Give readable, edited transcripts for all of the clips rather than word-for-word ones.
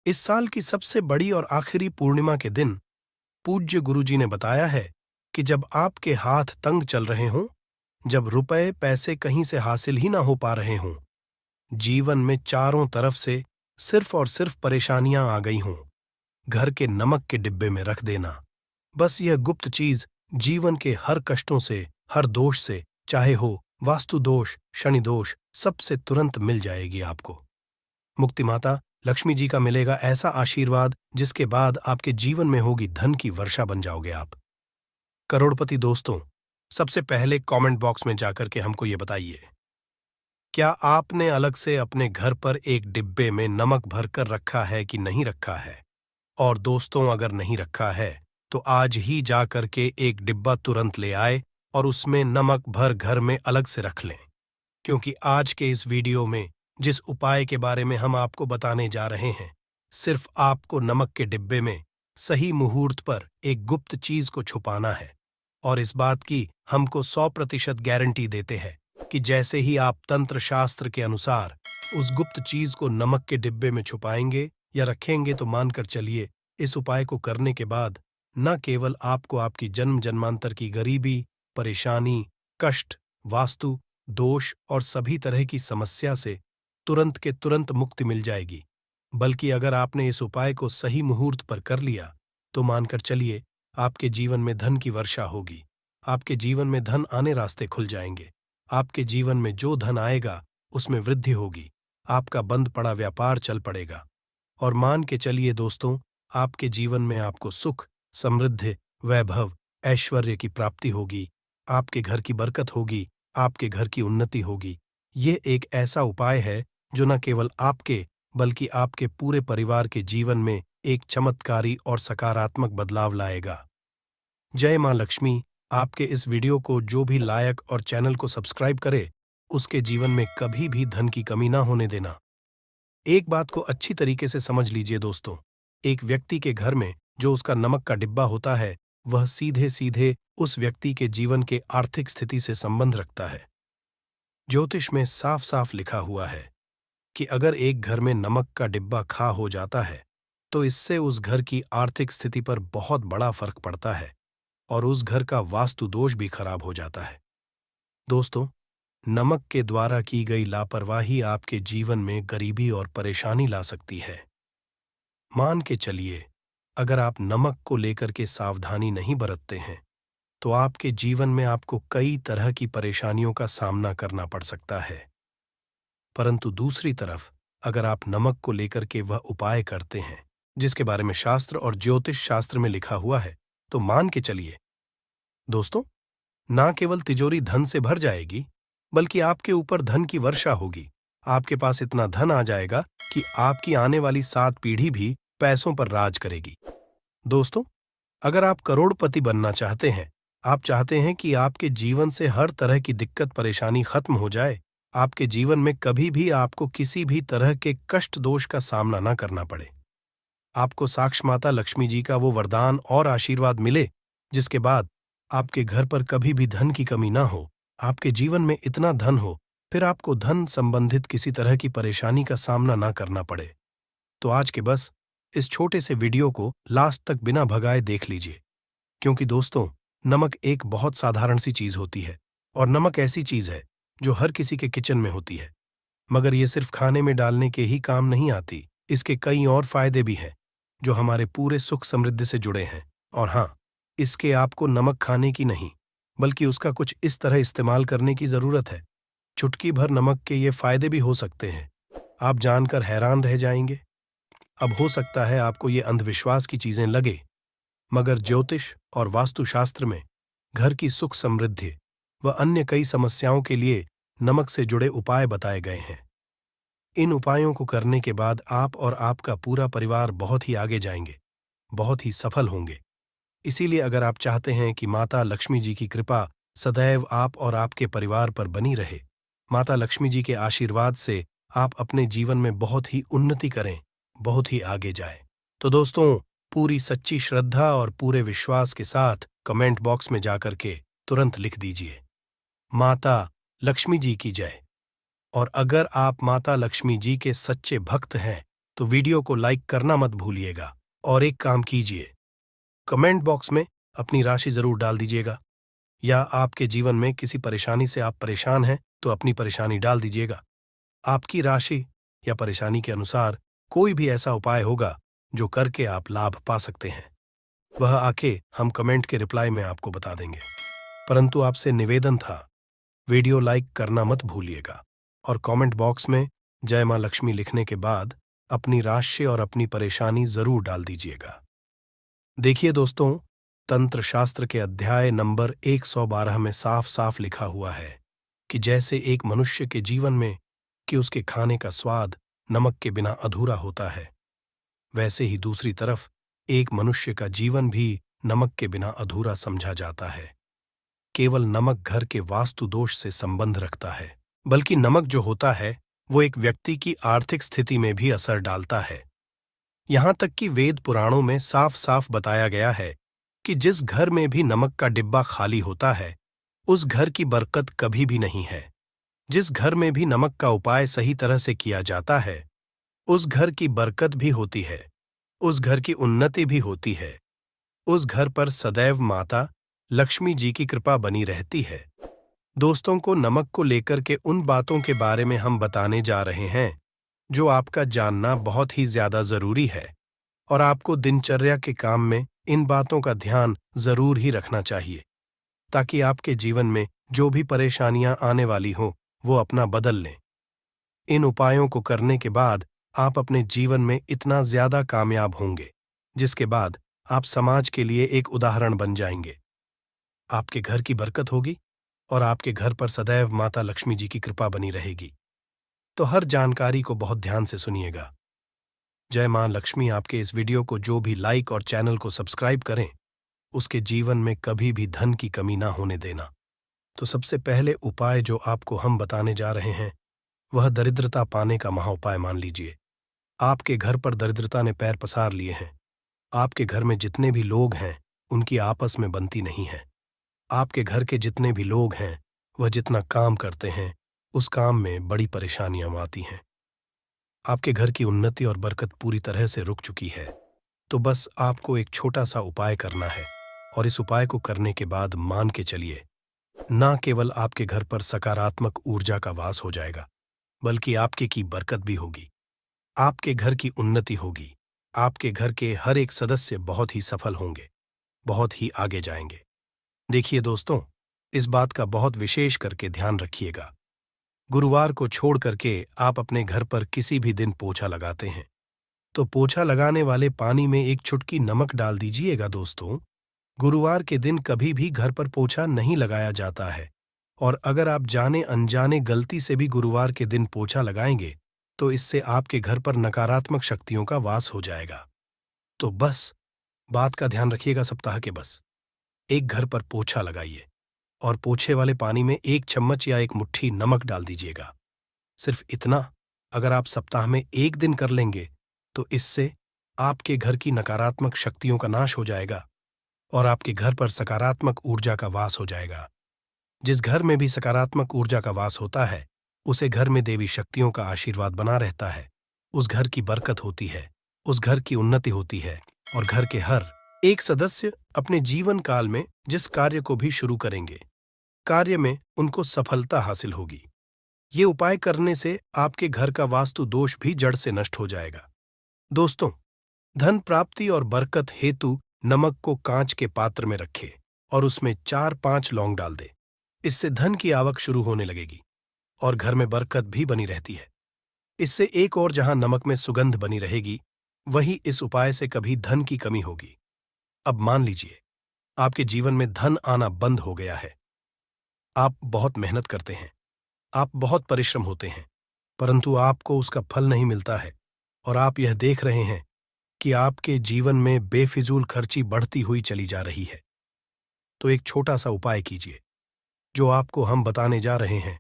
इस साल की सबसे बड़ी और आखिरी पूर्णिमा के दिन पूज्य गुरुजी ने बताया है कि जब आपके हाथ तंग चल रहे हों, जब रुपए पैसे कहीं से हासिल ही ना हो पा रहे हों, जीवन में चारों तरफ से सिर्फ और सिर्फ परेशानियां आ गई हों, घर के नमक के डिब्बे में रख देना। बस यह गुप्त चीज जीवन के हर कष्टों से, हर दोष से, चाहे हो वास्तु दोष, शनि दोष, सबसे तुरंत मिल जाएगी आपको। मुक्ति माता लक्ष्मी जी का मिलेगा ऐसा आशीर्वाद जिसके बाद आपके जीवन में होगी धन की वर्षा बन जाओगे आप। करोड़पति दोस्तों, सबसे पहले कमेंट बॉक्स में जाकर के हमको ये बताइए, क्या आपने अलग से अपने घर पर एक डिब्बे में नमक भर कर रखा है कि नहीं रखा है? और दोस्तों, अगर नहीं रखा है तो आज ही जा करके एक डिब्बा तुरंत ले आए और उसमें नमक भर घर में अलग से रख लें, क्योंकि आज के इस वीडियो में जिस उपाय के बारे में हम आपको बताने जा रहे हैं, सिर्फ आपको नमक के डिब्बे में सही मुहूर्त पर एक गुप्त चीज को छुपाना है। और इस बात की हमको 100% गारंटी देते हैं कि जैसे ही आप तंत्र शास्त्र के अनुसार उस गुप्त चीज को नमक के डिब्बे में छुपाएंगे या रखेंगे, तो मानकर चलिए इस उपाय को करने के बाद न केवल आपको आपकी जन्म जन्मांतर की गरीबी, परेशानी, कष्ट, वास्तु दोष और सभी तरह की समस्या से तुरंत के तुरंत मुक्ति मिल जाएगी, बल्कि अगर आपने इस उपाय को सही मुहूर्त पर कर लिया तो मानकर चलिए आपके जीवन में धन की वर्षा होगी। आपके जीवन में धन आने रास्ते खुल जाएंगे। आपके जीवन में जो धन आएगा उसमें वृद्धि होगी। आपका बंद पड़ा व्यापार चल पड़ेगा। और मान के चलिए दोस्तों, आपके जीवन में आपको सुख, समृद्धि, वैभव, ऐश्वर्य की प्राप्ति होगी। आपके घर की बरकत होगी। आपके घर की उन्नति होगी। ये एक ऐसा उपाय है जो न केवल आपके बल्कि आपके पूरे परिवार के जीवन में एक चमत्कारी और सकारात्मक बदलाव लाएगा। जय मां लक्ष्मी। आपके इस वीडियो को जो भी लायक और चैनल को सब्सक्राइब करे, उसके जीवन में कभी भी धन की कमी ना होने देना। एक बात को अच्छी तरीके से समझ लीजिए दोस्तों, एक व्यक्ति के घर में जो उसका नमक का डिब्बा होता है, वह सीधे सीधे उस व्यक्ति के जीवन के आर्थिक स्थिति से संबंध रखता है। ज्योतिष में साफ साफ लिखा हुआ है कि अगर एक घर में नमक का डिब्बा खा हो जाता है तो इससे उस घर की आर्थिक स्थिति पर बहुत बड़ा फर्क पड़ता है और उस घर का वास्तु दोष भी खराब हो जाता है। दोस्तों, नमक के द्वारा की गई लापरवाही आपके जीवन में गरीबी और परेशानी ला सकती है। मान के चलिए, अगर आप नमक को लेकर के सावधानी नहीं बरतते हैं तो आपके जीवन में आपको कई तरह की परेशानियों का सामना करना पड़ सकता है। परंतु दूसरी तरफ अगर आप नमक को लेकर के वह उपाय करते हैं जिसके बारे में शास्त्र और ज्योतिष शास्त्र में लिखा हुआ है, तो मान के चलिए दोस्तों, ना केवल तिजोरी धन से भर जाएगी, बल्कि आपके ऊपर धन की वर्षा होगी। आपके पास इतना धन आ जाएगा कि आपकी आने वाली 7 पीढ़ी भी पैसों पर राज करेगी। दोस्तों, अगर आप करोड़पति बनना चाहते हैं, आप चाहते हैं कि आपके जीवन से हर तरह की दिक्कत परेशानी खत्म हो जाए, आपके जीवन में कभी भी आपको किसी भी तरह के कष्ट दोष का सामना न करना पड़े, आपको साक्ष माता लक्ष्मी जी का वो वरदान और आशीर्वाद मिले जिसके बाद आपके घर पर कभी भी धन की कमी ना हो, आपके जीवन में इतना धन हो, फिर आपको धन संबंधित किसी तरह की परेशानी का सामना ना करना पड़े, तो आज के बस इस छोटे से वीडियो को लास्ट तक बिना भगाए देख लीजिए। क्योंकि दोस्तों, नमक एक बहुत साधारण सी चीज होती है और नमक ऐसी चीज है जो हर किसी के किचन में होती है, मगर ये सिर्फ खाने में डालने के ही काम नहीं आती। इसके कई और फायदे भी हैं जो हमारे पूरे सुख समृद्धि से जुड़े हैं। और हाँ, इसके आपको नमक खाने की नहीं, बल्कि उसका कुछ इस तरह इस्तेमाल करने की जरूरत है। चुटकी भर नमक के ये फायदे भी हो सकते हैं, आप जानकर हैरान रह जाएंगे। अब हो सकता है आपको ये अंधविश्वास की चीजें लगे, मगर ज्योतिष और वास्तुशास्त्र में घर की सुख समृद्धि व अन्य कई समस्याओं के लिए नमक से जुड़े उपाय बताए गए हैं। इन उपायों को करने के बाद आप और आपका पूरा परिवार बहुत ही आगे जाएंगे, बहुत ही सफल होंगे। इसीलिए अगर आप चाहते हैं कि माता लक्ष्मी जी की कृपा सदैव आप और आपके परिवार पर बनी रहे, माता लक्ष्मी जी के आशीर्वाद से आप अपने जीवन में बहुत ही उन्नति करें, बहुत ही आगे जाएं, तो दोस्तों, पूरी सच्ची श्रद्धा और पूरे विश्वास के साथ कमेंट बॉक्स में जाकर के तुरंत लिख दीजिए, माता लक्ष्मी जी की जय। और अगर आप माता लक्ष्मी जी के सच्चे भक्त हैं तो वीडियो को लाइक करना मत भूलिएगा। और एक काम कीजिए, कमेंट बॉक्स में अपनी राशि जरूर डाल दीजिएगा, या आपके जीवन में किसी परेशानी से आप परेशान हैं तो अपनी परेशानी डाल दीजिएगा। आपकी राशि या परेशानी के अनुसार कोई भी ऐसा उपाय होगा जो करके आप लाभ पा सकते हैं, वह आके हम कमेंट के रिप्लाई में आपको बता देंगे। परंतु आपसे निवेदन था, वीडियो लाइक करना मत भूलिएगा और कमेंट बॉक्स में जय मां लक्ष्मी लिखने के बाद अपनी राशि और अपनी परेशानी जरूर डाल दीजिएगा। देखिए दोस्तों, तंत्र शास्त्र के अध्याय नंबर 112 में साफ साफ लिखा हुआ है कि जैसे एक मनुष्य के जीवन में कि उसके खाने का स्वाद नमक के बिना अधूरा होता है, वैसे ही दूसरी तरफ एक मनुष्य का जीवन भी नमक के बिना अधूरा समझा जाता है। केवल नमक घर के वास्तु दोष से संबंध रखता है, बल्कि नमक जो होता है वो एक व्यक्ति की आर्थिक स्थिति में भी असर डालता है। यहां तक कि वेद पुराणों में साफ साफ बताया गया है कि जिस घर में भी नमक का डिब्बा खाली होता है, उस घर की बरकत कभी भी नहीं है। जिस घर में भी नमक का उपाय सही तरह से किया जाता है, उस घर की बरकत भी होती है, उस घर की उन्नति भी होती है, उस घर पर सदैव माता लक्ष्मी जी की कृपा बनी रहती है। दोस्तों को नमक को लेकर के उन बातों के बारे में हम बताने जा रहे हैं जो आपका जानना बहुत ही ज्यादा जरूरी है, और आपको दिनचर्या के काम में इन बातों का ध्यान जरूर ही रखना चाहिए, ताकि आपके जीवन में जो भी परेशानियां आने वाली हों वो अपना बदल लें। इन उपायों को करने के बाद आप अपने जीवन में इतना ज्यादा कामयाब होंगे, जिसके बाद आप समाज के लिए एक उदाहरण बन जाएंगे। आपके घर की बरकत होगी और आपके घर पर सदैव माता लक्ष्मी जी की कृपा बनी रहेगी। तो हर जानकारी को बहुत ध्यान से सुनिएगा। जय मां लक्ष्मी आपके इस वीडियो को जो भी लाइक और चैनल को सब्सक्राइब करें, उसके जीवन में कभी भी धन की कमी ना होने देना। तो सबसे पहले उपाय जो आपको हम बताने जा रहे हैं वह दरिद्रता पाने का महाउपाय मान लीजिए। आपके घर पर दरिद्रता ने पैर पसार लिए हैं। आपके घर में जितने भी लोग हैं उनकी आपस में बनती नहीं है। आपके घर के जितने भी लोग हैं वह जितना काम करते हैं उस काम में बड़ी परेशानियां आती हैं। आपके घर की उन्नति और बरकत पूरी तरह से रुक चुकी है। तो बस आपको एक छोटा सा उपाय करना है, और इस उपाय को करने के बाद मान के चलिए, ना केवल आपके घर पर सकारात्मक ऊर्जा का वास हो जाएगा, बल्कि आपके की बरकत भी होगी। आपके घर की उन्नति होगी। आपके घर के हर एक सदस्य बहुत ही सफल होंगे, बहुत ही आगे जाएंगे। देखिए दोस्तों, इस बात का बहुत विशेष करके ध्यान रखिएगा। गुरुवार को छोड़ करके आप अपने घर पर किसी भी दिन पोछा लगाते हैं, तो पोछा लगाने वाले पानी में एक चुटकी नमक डाल दीजिएगा। दोस्तों, गुरुवार के दिन कभी भी घर पर पोछा नहीं लगाया जाता है, और अगर आप जाने अनजाने गलती से भी गुरुवार के दिन पोछा लगाएंगे तो इससे आपके घर पर नकारात्मक शक्तियों का वास हो जाएगा। तो बस बात का ध्यान रखिएगा। सप्ताह के बस एक घर पर पोछा लगाइए और पोछे वाले पानी में 1 चम्मच या 1 मुट्ठी नमक डाल दीजिएगा। सिर्फ इतना अगर आप सप्ताह में 1 दिन कर लेंगे तो इससे आपके घर की नकारात्मक शक्तियों का नाश हो जाएगा और आपके घर पर सकारात्मक ऊर्जा का वास हो जाएगा। जिस घर में भी सकारात्मक ऊर्जा का वास होता है उसे घर में देवी शक्तियों का आशीर्वाद बना रहता है। उस घर की बरकत होती है, उस घर की उन्नति होती है, और घर के हर एक सदस्य अपने जीवन काल में जिस कार्य को भी शुरू करेंगे, कार्य में उनको सफलता हासिल होगी। ये उपाय करने से आपके घर का वास्तु दोष भी जड़ से नष्ट हो जाएगा। दोस्तों, धन प्राप्ति और बरकत हेतु नमक को कांच के पात्र में रखें और उसमें 4-5 लौंग डाल दें। इससे धन की आवक शुरू होने लगेगी और घर में बरकत भी बनी रहती है। इससे एक और जहां नमक में सुगंध बनी रहेगी, वहीं इस उपाय से कभी धन की कमी होगी। अब मान लीजिए आपके जीवन में धन आना बंद हो गया है। आप बहुत मेहनत करते हैं, आप बहुत परिश्रम होते हैं, परंतु आपको उसका फल नहीं मिलता है, और आप यह देख रहे हैं कि आपके जीवन में बेफिजूल खर्ची बढ़ती हुई चली जा रही है। तो एक छोटा सा उपाय कीजिए जो आपको हम बताने जा रहे हैं,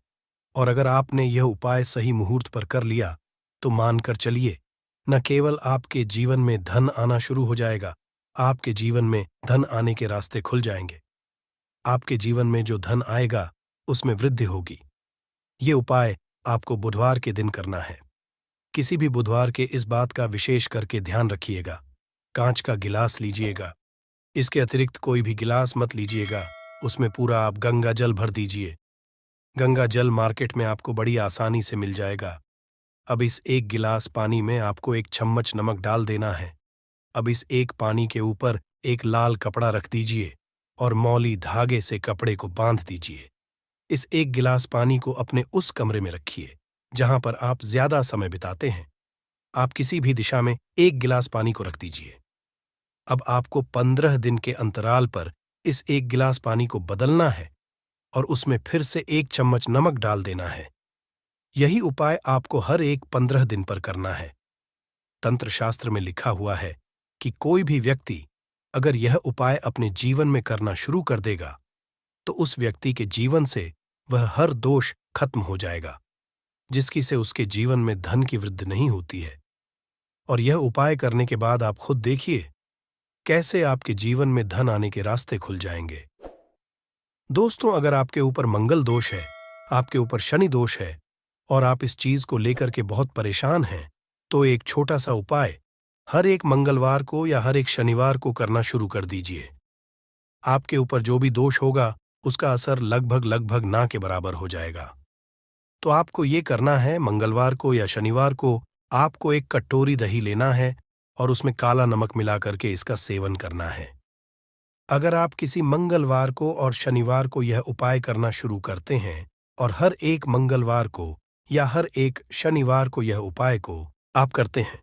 और अगर आपने यह उपाय सही मुहूर्त पर कर लिया तो मानकर चलिए, न केवल आपके जीवन में धन आना शुरू हो जाएगा, आपके जीवन में धन आने के रास्ते खुल जाएंगे। आपके जीवन में जो धन आएगा उसमें वृद्धि होगी। ये उपाय आपको बुधवार के दिन करना है। किसी भी बुधवार के इस बात का विशेष करके ध्यान रखिएगा। कांच का गिलास लीजिएगा। इसके अतिरिक्त कोई भी गिलास मत लीजिएगा। उसमें पूरा आप गंगा जल भर दीजिए। गंगा जल मार्केट में आपको बड़ी आसानी से मिल जाएगा। अब इस एक गिलास पानी में आपको एक चम्मच नमक डाल देना है। अब इस एक पानी के ऊपर एक लाल कपड़ा रख दीजिए और मौली धागे से कपड़े को बांध दीजिए। इस एक गिलास पानी को अपने उस कमरे में रखिए जहां पर आप ज्यादा समय बिताते हैं। आप किसी भी दिशा में एक गिलास पानी को रख दीजिए। अब आपको 15 दिन के अंतराल पर इस एक गिलास पानी को बदलना है और उसमें फिर से एक चम्मच नमक डाल देना है। यही उपाय आपको हर एक 15 दिन पर करना है। तंत्र शास्त्र में लिखा हुआ है कि कोई भी व्यक्ति अगर यह उपाय अपने जीवन में करना शुरू कर देगा तो उस व्यक्ति के जीवन से वह हर दोष खत्म हो जाएगा, जिसकी से उसके जीवन में धन की वृद्धि नहीं होती है। और यह उपाय करने के बाद आप खुद देखिए कैसे आपके जीवन में धन आने के रास्ते खुल जाएंगे। दोस्तों, अगर आपके ऊपर मंगल दोष है, आपके ऊपर शनि दोष है और आप इस चीज को लेकर के बहुत परेशान हैं, तो एक छोटा सा उपाय हर एक मंगलवार को या हर एक शनिवार को करना शुरू कर दीजिए। आपके ऊपर जो भी दोष होगा उसका असर लगभग ना के बराबर हो जाएगा। तो आपको ये करना है, मंगलवार को या शनिवार को आपको एक कटोरी दही लेना है और उसमें काला नमक मिला करके इसका सेवन करना है। अगर आप किसी मंगलवार को और शनिवार को यह उपाय करना शुरू करते हैं और हर एक मंगलवार को या हर एक शनिवार को यह उपाय को आप करते हैं,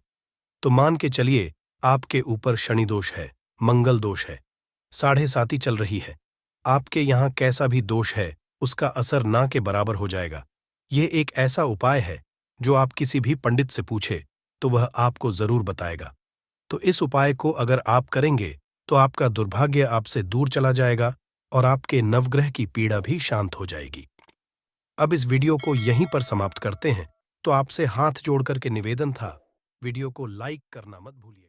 तो मान के चलिए आपके ऊपर शनि दोष है, मंगल दोष है, 7.5 चल रही है, आपके यहाँ कैसा भी दोष है उसका असर ना के बराबर हो जाएगा। यह एक ऐसा उपाय है जो आप किसी भी पंडित से पूछे तो वह आपको जरूर बताएगा। तो इस उपाय को अगर आप करेंगे तो आपका दुर्भाग्य आपसे दूर चला जाएगा और आपके नवग्रह की पीड़ा भी शांत हो जाएगी। अब इस वीडियो को यहीं पर समाप्त करते हैं। तो आपसे हाथ जोड़ करके निवेदन था, वीडियो को लाइक करना मत भूलिए।